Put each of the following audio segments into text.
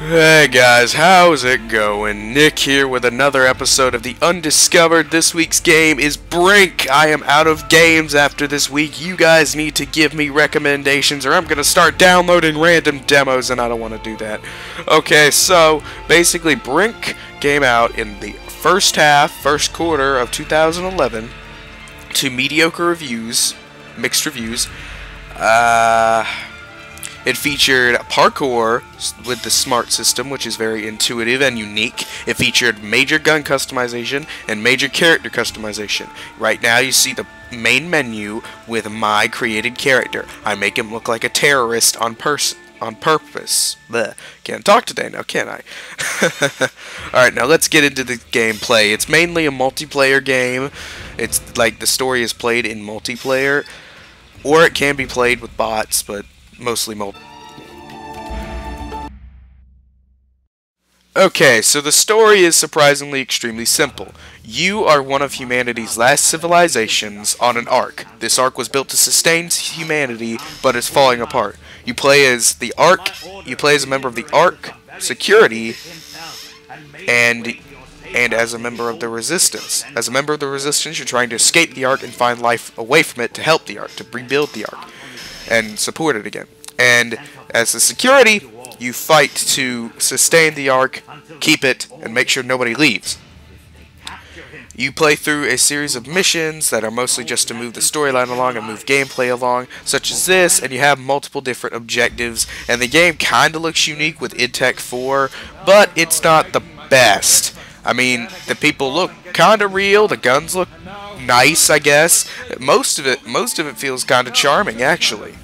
Hey guys, how's it going? Nick here with another episode of the Undiscovered. This week's game is Brink. I am out of games after this week. You guys need to give me recommendations or I'm going to start downloading random demos and I don't want to do that. Okay, so basically Brink came out in the first quarter of 2011 to mediocre reviews, mixed reviews. It featured parkour with the smart system, which is very intuitive and unique. It featured major gun customization and major character customization. Right now you see the main menu with my created character. I make him look like a terrorist on purpose. Blech. Can't talk today now, can I? Alright, now let's get into the gameplay. It's mainly a multiplayer game. It's like the story is played in multiplayer, or it can be played with bots, but mostly mobile. Okay, so the story is surprisingly extremely simple. You are one of humanity's last civilizations on an ark. This ark was built to sustain humanity, but is falling apart. You play as the ark. You play as a member of the ark security, and as a member of the resistance. As a member of the resistance, you're trying to escape the ark and find life away from it to help the ark, to rebuild the ark and support it again. And as the security, you fight to sustain the ark, keep it, and make sure nobody leaves. You play through a series of missions that are mostly just to move the storyline along and move gameplay along, such as this, and you have multiple different objectives, and the game kinda looks unique with id Tech 4, but it's not the best. I mean, the people look kinda real, the guns look nice, I guess. Most of it feels kinda charming, actually.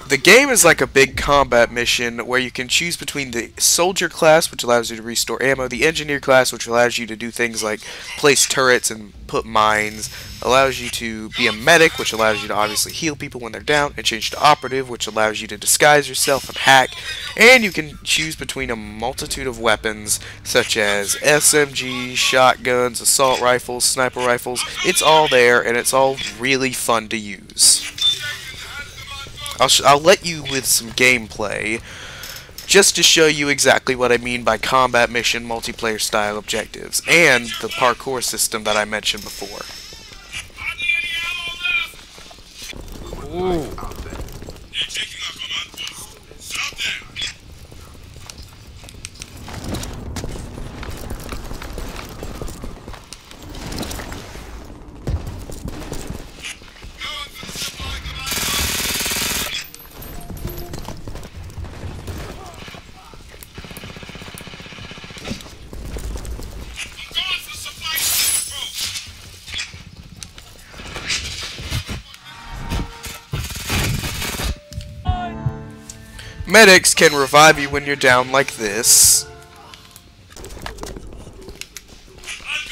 The game is like a big combat mission where you can choose between the soldier class, which allows you to restore ammo, the engineer class, which allows you to do things like place turrets and put mines, allows you to be a medic, which allows you to obviously heal people when they're down, and change to operative, which allows you to disguise yourself and hack, and you can choose between a multitude of weapons such as SMGs, shotguns, assault rifles, sniper rifles. It's all there, and it's all really fun to use. I'll let you with some gameplay, just to show you exactly what I mean by combat mission multiplayer style objectives, and the parkour system that I mentioned before. Ooh. Medics can revive you when you're down like this.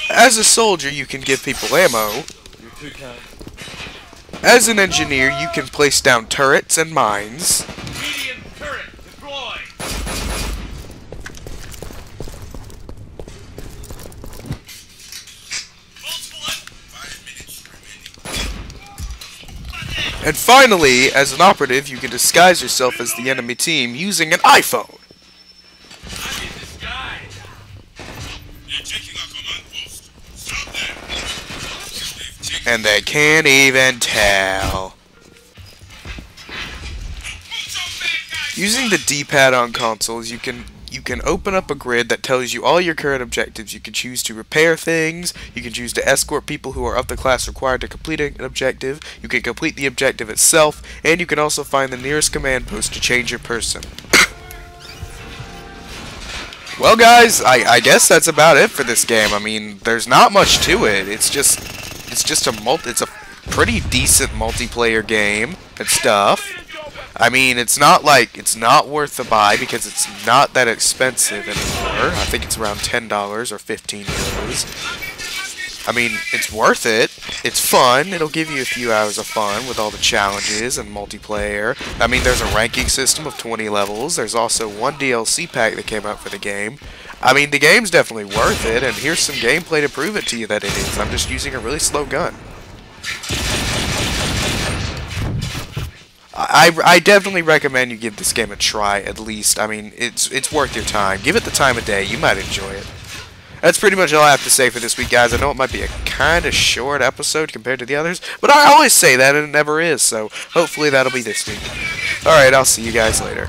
As a soldier, you can give people ammo. As an engineer, you can place down turrets and mines. And finally, as an operative, you can disguise yourself as the enemy team using an iPhone. And they can't even tell. Using the D-pad on consoles, you can open up a grid that tells you all your current objectives. You can choose to repair things, you can choose to escort people who are of the class required to complete an objective, you can complete the objective itself, and you can also find the nearest command post to change your person. Well guys, I guess that's about it for this game. I mean, there's not much to it. It's just a pretty decent multiplayer game and stuff. I mean, it's not worth the buy because it's not that expensive anymore. I think it's around $10 or 15 euros. I mean, it's worth it. It's fun. It'll give you a few hours of fun with all the challenges and multiplayer. I mean, there's a ranking system of 20 levels. There's also one DLC pack that came out for the game. I mean, the game's definitely worth it, and here's some gameplay to prove it to you that it is. I'm just using a really slow gun. I definitely recommend you give this game a try, at least. I mean, it's worth your time. Give it the time of day. You might enjoy it. That's pretty much all I have to say for this week, guys. I know it might be a kind of short episode compared to the others, but I always say that, and it never is, so hopefully that'll be this week. Alright, I'll see you guys later.